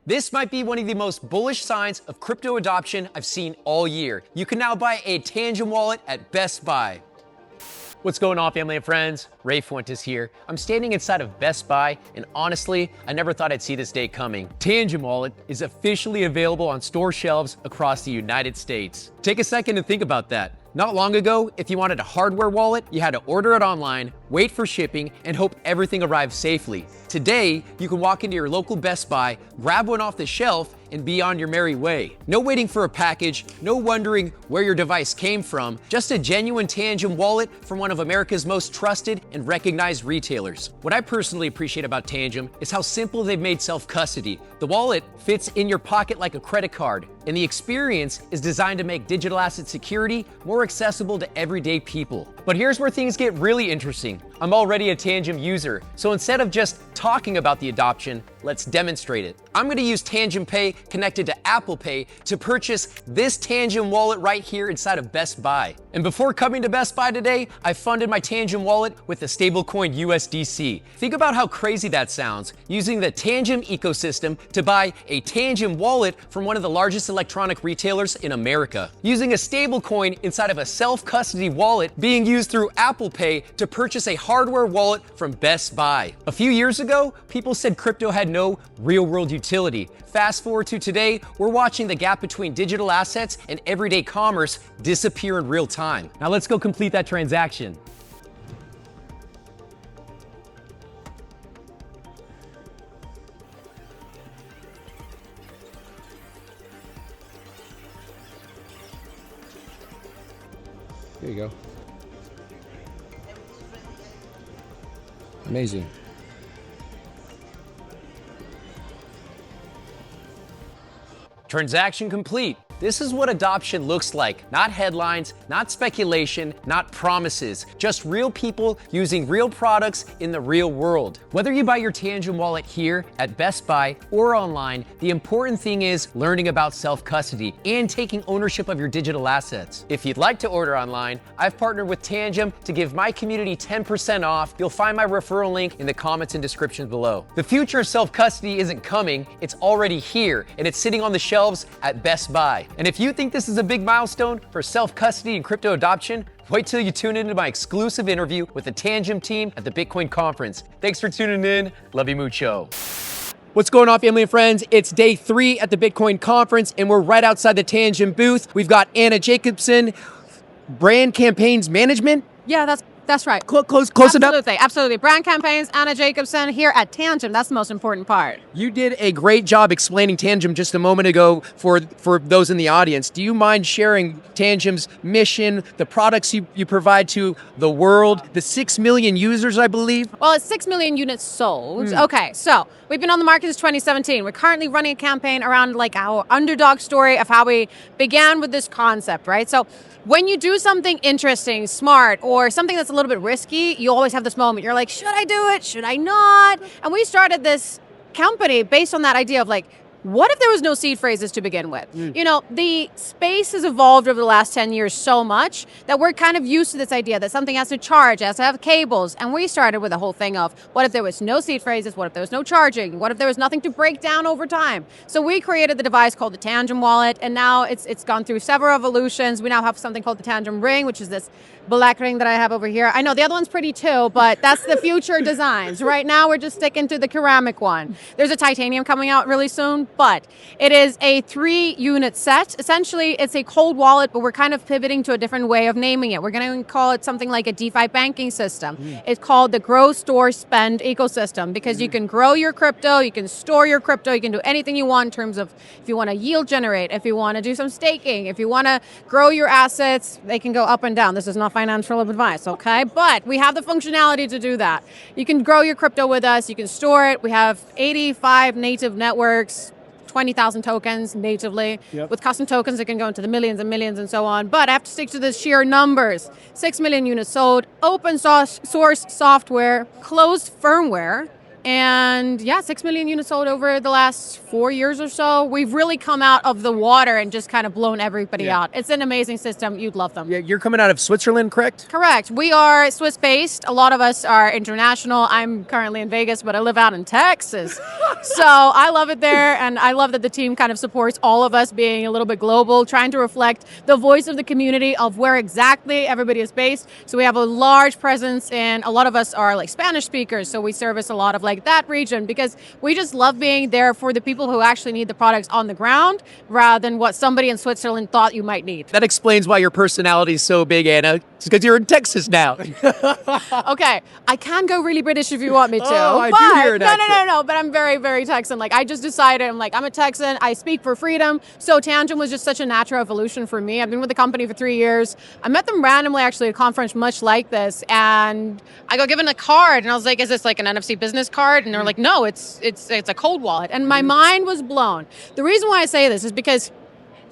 This might be one of the most bullish signs of crypto adoption I've seen all year. You can now buy a Tangem wallet at Best Buy. What's going on, family and friends? Ray Fuentes here. I'm standing inside of Best Buy, and honestly, I never thought I'd see this day coming. Tangem Wallet is officially available on store shelves across the United States. Take a second to think about that. Not long ago, if you wanted a hardware wallet, you had to order it online, wait for shipping, and hope everything arrived safely. Today, you can walk into your local Best Buy, grab one off the shelf, and be on your merry way. No waiting for a package, no wondering where your device came from, just a genuine Tangem wallet from one of America's most trusted and recognized retailers. What I personally appreciate about Tangem is how simple they've made self-custody. The wallet fits in your pocket like a credit card, and the experience is designed to make digital asset security more accessible to everyday people. But here's where things get really interesting. I'm already a Tangem user, so instead of just talking about the adoption, let's demonstrate it. I'm gonna use Tangem Pay connected to Apple Pay to purchase this Tangem wallet right here inside of Best Buy. And before coming to Best Buy today, I funded my Tangem wallet with the stablecoin USDC. Think about how crazy that sounds, using the Tangem ecosystem to buy a Tangem wallet from one of the largest electronic retailers in America. Using a stablecoin inside of a self-custody wallet being used through Apple Pay to purchase a hardware wallet from Best Buy. A few years ago, people said crypto had no real-world utility. Fast forward to today, we're watching the gap between digital assets and everyday commerce disappear in real time. Now let's go complete that transaction. There you go. Amazing. Transaction complete. This is what adoption looks like. Not headlines, not speculation, not promises. Just real people using real products in the real world. Whether you buy your Tangem wallet here at Best Buy or online, the important thing is learning about self-custody and taking ownership of your digital assets. If you'd like to order online, I've partnered with Tangem to give my community 10% off. You'll find my referral link in the comments and description below. The future of self-custody isn't coming, it's already here, and it's sitting on the shelves at Best Buy. And if you think this is a big milestone for self-custody and crypto adoption, wait till you tune into my exclusive interview with the Tangem team at the Bitcoin conference. Thanks for tuning in. Love you mucho. What's going on, family and friends? It's day 3 at the Bitcoin conference, and we're right outside the Tangem booth. We've got Anna Jacobson, Brand Campaigns Management. Yeah, that's right. Close it up. Absolutely. Brand campaigns, Anna Jacobson here at Tangem. That's the most important part. You did a great job explaining Tangem just a moment ago for those in the audience. Do you mind sharing Tangem's mission, the products you provide to the world, the 6 million users, I believe? Well, it's 6 million units sold. Okay, so we've been on the market since 2017. We're currently running a campaign around like our underdog story of how we began with this concept, right? So when you do something interesting, smart, or something that's a little bit risky, you always have this moment. You're like, should I do it? Should I not? And we started this company based on that idea of like, what if there was no seed phrases to begin with? You know, the space has evolved over the last 10 years so much that we're kind of used to this idea that something has to charge, has to have cables. And we started with the whole thing of, what if there was no seed phrases? What if there was no charging? What if there was nothing to break down over time? So we created the device called the Tangem Wallet, and now it's gone through several evolutions. We now have something called the Tangem Ring, which is this black ring that I have over here. I know the other one's pretty too, but that's the future designs. Right now, we're just sticking to the ceramic one. There's a titanium coming out really soon, but it is a 3-unit set. Essentially, it's a cold wallet, but we're kind of pivoting to a different way of naming it. We're going to call it something like a DeFi banking system. It's called the Grow, Store, Spend ecosystem, because you can grow your crypto, you can store your crypto, you can do anything you want in terms of if you want to yield generate, if you want to do some staking, if you want to grow your assets, they can go up and down. This is not financial advice, okay? But we have the functionality to do that. You can grow your crypto with us. You can store it. We have 85 native networks, 20,000 tokens natively. Yep. With custom tokens, it can go into the millions and millions and so on. But I have to stick to the sheer numbers. 6 million units sold, open source software, closed firmware, And yeah, 6 million units sold over the last 4 years or so. We've really come out of the water and just kind of blown everybody out. It's an amazing system. You'd love them. Yeah, you're coming out of Switzerland, correct? Correct. We are Swiss-based. A lot of us are international. I'm currently in Vegas, but I live out in Texas. So I love it there, and I love that the team kind of supports all of us being a little bit global, trying to reflect the voice of the community of where exactly everybody is based. So we have a large presence in, a lot of us are like Spanish speakers, so we service a lot of like that region because we just love being there for the people who actually need the products on the ground rather than what somebody in Switzerland thought you might need. That explains why your personality is so big, Anna. It's because you're in Texas now. Okay, I can go really British if you want me to. Oh, I do hear an accent. No, but I'm very, very Texan. Like, I just decided, I'm a Texan, I speak for freedom, so Tangem was just such a natural evolution for me. I've been with the company for 3 years. I met them randomly, actually, at a conference much like this, and I got given a card, and I was like, is this like an NFC business card? And they were like, no, it's a cold wallet. And my mind was blown. The reason why I say this is because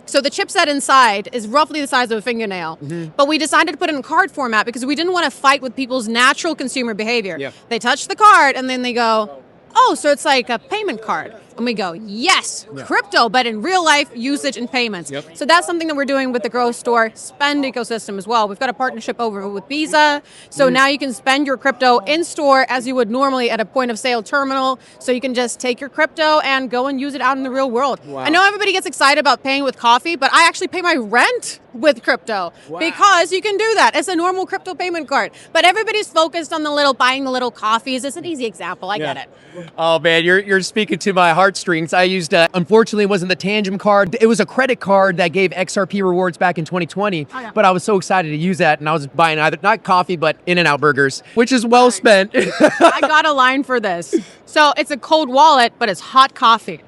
so the chipset inside is roughly the size of a fingernail, but we decided to put it in card format because we didn't want to fight with people's natural consumer behavior. Yeah. They touch the card and then they go, oh, so it's like a payment card. And we go, yes, crypto, but in real life usage and payments. Yep. So that's something that we're doing with the Growth Store spend ecosystem as well. We've got a partnership over with Visa. So now you can spend your crypto in store as you would normally at a point of sale terminal. So you can just take your crypto and go and use it out in the real world. Wow. I know everybody gets excited about paying with coffee, but I actually pay my rent with crypto because you can do that. It's a normal crypto payment card. But everybody's focused on buying the little coffees. It's an easy example. I get it. Oh man, you're speaking to my heartstrings. I used, unfortunately, it wasn't the Tangem card. It was a credit card that gave XRP rewards back in 2020. But I was so excited to use that, and I was buying either not coffee but In-N-Out burgers, which is well spent. I got a line for this. So it's a cold wallet, but it's hot coffee.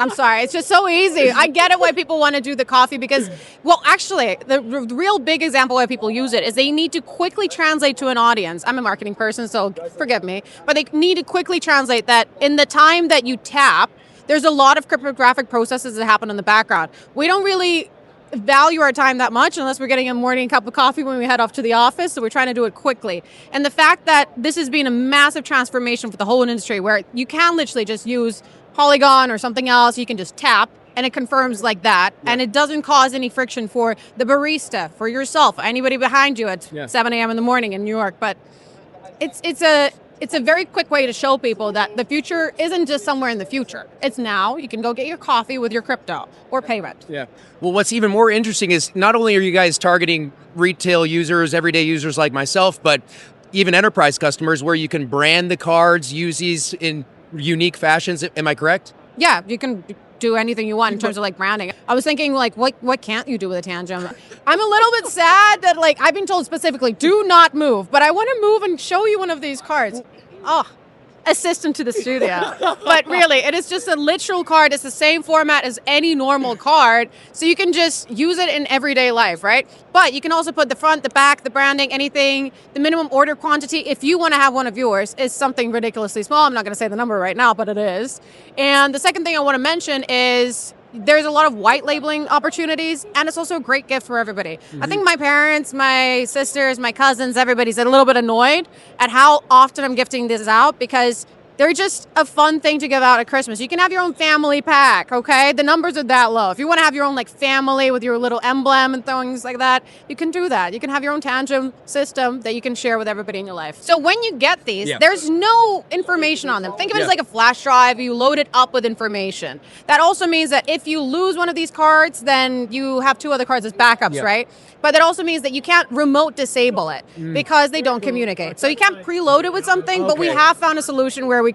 I'm sorry. It's just so easy. I get it why people want to do the coffee because, well, actually, the real big example why people use it is they need to quickly translate to an audience. I'm a marketing person, so forgive me. But they need to quickly translate that in the time that you tap, there's a lot of cryptographic processes that happen in the background. We don't really value our time that much unless we're getting a morning cup of coffee when we head off to the office, so we're trying to do it quickly. And the fact that this has been a massive transformation for the whole industry where you can literally just use Polygon or something else, you can just tap and it confirms like that, and it doesn't cause any friction for the barista, for yourself, anybody behind you at 7 a.m. in the morning in New York. But it's a very quick way to show people that the future isn't just somewhere in the future. It's now. You can go get your coffee with your crypto or pay rent. Yeah. Well, what's even more interesting is not only are you guys targeting retail users, everyday users like myself, but even enterprise customers where you can brand the cards, use these in unique fashions. Am I correct? Yeah, you can do anything you want in terms of like branding. I was thinking like, what can't you do with a Tangem? I'm a little bit sad that like I've been told specifically, do not move, but I want to move and show you one of these cards. Oh, assistant to the studio. But really, it is just a literal card. It's the same format as any normal card. So you can just use it in everyday life, right? But you can also put the front, the back, the branding, anything. The minimum order quantity, if you want to have one of yours, is something ridiculously small. I'm not going to say the number right now, but it is. And the second thing I want to mention is there's a lot of white labeling opportunities, and it's also a great gift for everybody. I think my parents, my sisters, my cousins, everybody's a little bit annoyed at how often I'm gifting this out because they're just a fun thing to give out at Christmas. You can have your own family pack, okay? The numbers are that low. If you want to have your own like family with your little emblem and things like that, you can do that. You can have your own Tangem system that you can share with everybody in your life. So when you get these, there's no information on them. Think of it as like a flash drive. You load it up with information. That also means that if you lose one of these cards, then you have two other cards as backups, right? But that also means that you can't remote disable it because they don't communicate. So you can't preload it with something, but we have found a solution where we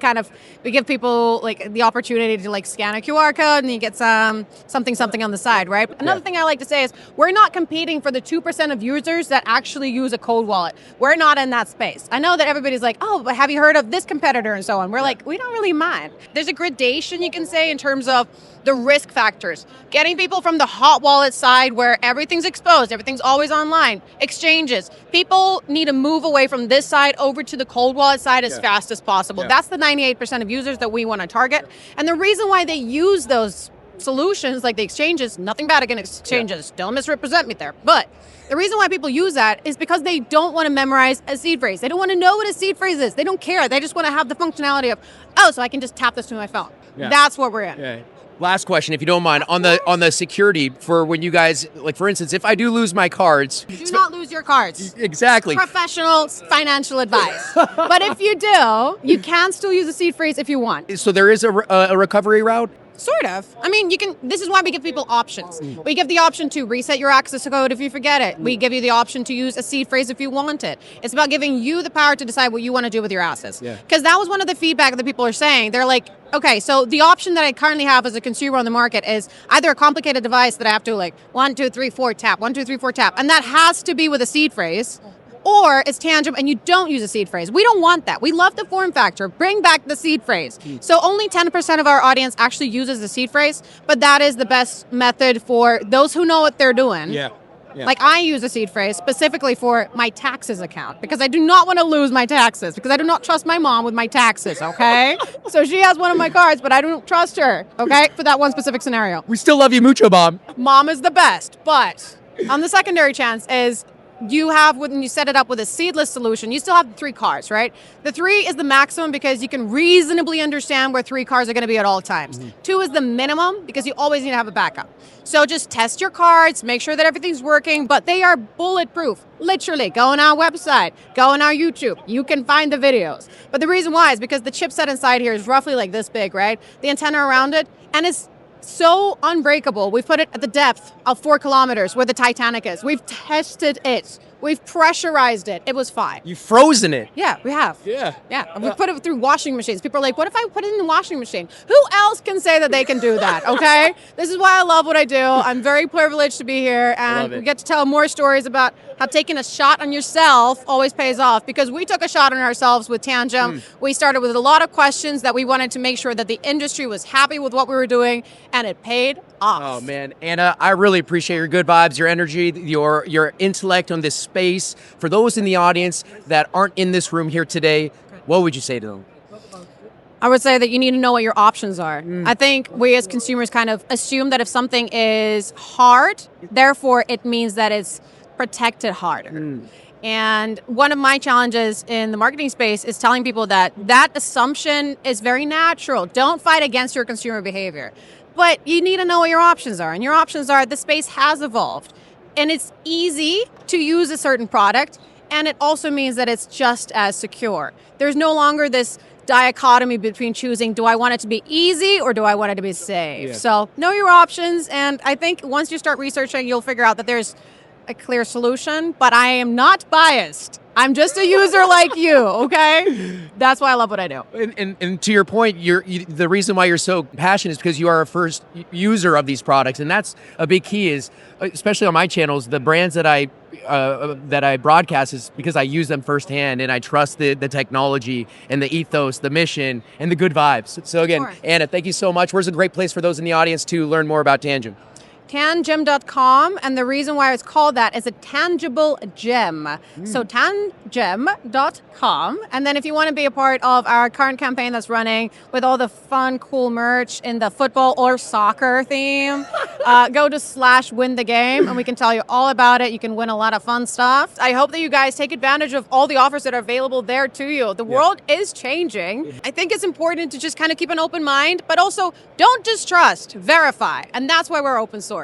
give people like the opportunity to like scan a QR code and you get something on the side, right? Another thing I like to say is we're not competing for the 2% of users that actually use a cold wallet. We're not in that space. I know that everybody's like, oh, but have you heard of this competitor and so on? We're like, we don't really mind. There's a gradation you can say in terms of the risk factors. Getting people from the hot wallet side where everything's exposed, everything's always online, exchanges. People need to move away from this side over to the cold wallet side as fast as possible. That's the 98% of users that we want to target. And the reason why they use those solutions like the exchanges, nothing bad against exchanges. Don't misrepresent me there. But the reason why people use that is because they don't want to memorize a seed phrase. They don't want to know what a seed phrase is. They don't care. They just want to have the functionality of, oh, so I can just tap this to my phone. Yeah. That's what we're in. Yeah. Last question, if you don't mind, on the security for when you guys, like for instance, if I do lose my cards. Do not lose your cards. Exactly. Professional financial advice. But if you do, you can still use a seed phrase if you want. So there is a recovery route? Sort of. I mean, you can. This is why we give people options. We give the option to reset your access code if you forget it. We give you the option to use a seed phrase if you want it. It's about giving you the power to decide what you want to do with your assets. Because that was one of the feedback that people are saying. They're like, okay, so the option that I currently have as a consumer on the market is either a complicated device that I have to like 1, 2, 3, 4 tap, 1, 2, 3, 4 tap, and that has to be with a seed phrase. Or it's Tangem and you don't use a seed phrase. We don't want that. We love the form factor. Bring back the seed phrase. So only 10% of our audience actually uses the seed phrase, but that is the best method for those who know what they're doing. Yeah. Like I use a seed phrase specifically for my taxes account because I do not want to lose my taxes because I do not trust my mom with my taxes, okay? So she has one of my cards, but I don't trust her, okay? For that one specific scenario. We still love you mucho, Mom. Mom is the best, but on the secondary chance is you have, when you set it up with a seedless solution, you still have 3 cars, right? The 3 is the maximum because you can reasonably understand where 3 cars are going to be at all times. 2 is the minimum because you always need to have a backup. So just test your cards, make sure that everything's working, but they are bulletproof. Literally, go on our website, go on our YouTube. You can find the videos. But the reason why is because the chipset inside here is roughly like this big, right? The antenna around it, and it's so unbreakable. We've put it at the depth of 4 kilometers where the Titanic is. We've tested it. We've pressurized it. It was fine. You've frozen it. Yeah, we have. Yeah. Yeah. We put it through washing machines. People are like, what if I put it in the washing machine? Who else can say that they can do that? Okay. This is why I love what I do. I'm very privileged to be here, and we get to tell more stories about how taking a shot on yourself always pays off, because we took a shot on ourselves with Tangem. We started with a lot of questions that we wanted to make sure that the industry was happy with what we were doing, and it paid off. Oh man, Anna, I really appreciate your good vibes, your energy, your intellect on this space. For those in the audience that aren't in this room here today, what would you say to them? I would say that you need to know what your options are. I think we as consumers kind of assume that if something is hard, therefore it means that it's protected harder. And one of my challenges in the marketing space is telling people that that assumption is very natural. Don't fight against your consumer behavior. But you need to know what your options are. And your options are, the space has evolved. And it's easy to use a certain product. And it also means that it's just as secure. There's no longer this dichotomy between choosing, do I want it to be easy or do I want it to be safe? So know your options. And I think once you start researching, you'll figure out that there's a clear solution. But I am not biased. I'm just a user like you, okay? That's why I love what I do. And to your point, the reason why you're so passionate is because you are a first user of these products, and that's a big key. Is especially on my channels, the brands that I broadcast is because I use them firsthand, and I trust the technology and the ethos, the mission, and the good vibes. So again, Anna, thank you so much. Where's a great place for those in the audience to learn more about Tangem? Tangem.com, and the reason why it's called that is a tangible gem. So Tangem.com, and then if you want to be a part of our current campaign that's running with all the fun, cool merch in the football or soccer theme, go to /win-the-game, and we can tell you all about it. You can win a lot of fun stuff. I hope that you guys take advantage of all the offers that are available there to you. The world is changing. I think it's important to just kind of keep an open mind, but also don't distrust, verify, and that's why we're open source.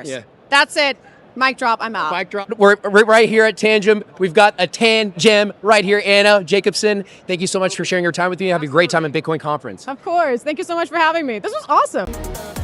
That's it. Mic drop. I'm out. Mic drop. We're right here at Tangem. We've got a Tangem right here. Anna Jacobson, thank you so much for sharing your time with me. Have a great time at Bitcoin conference. Of course. Thank you so much for having me. This was awesome.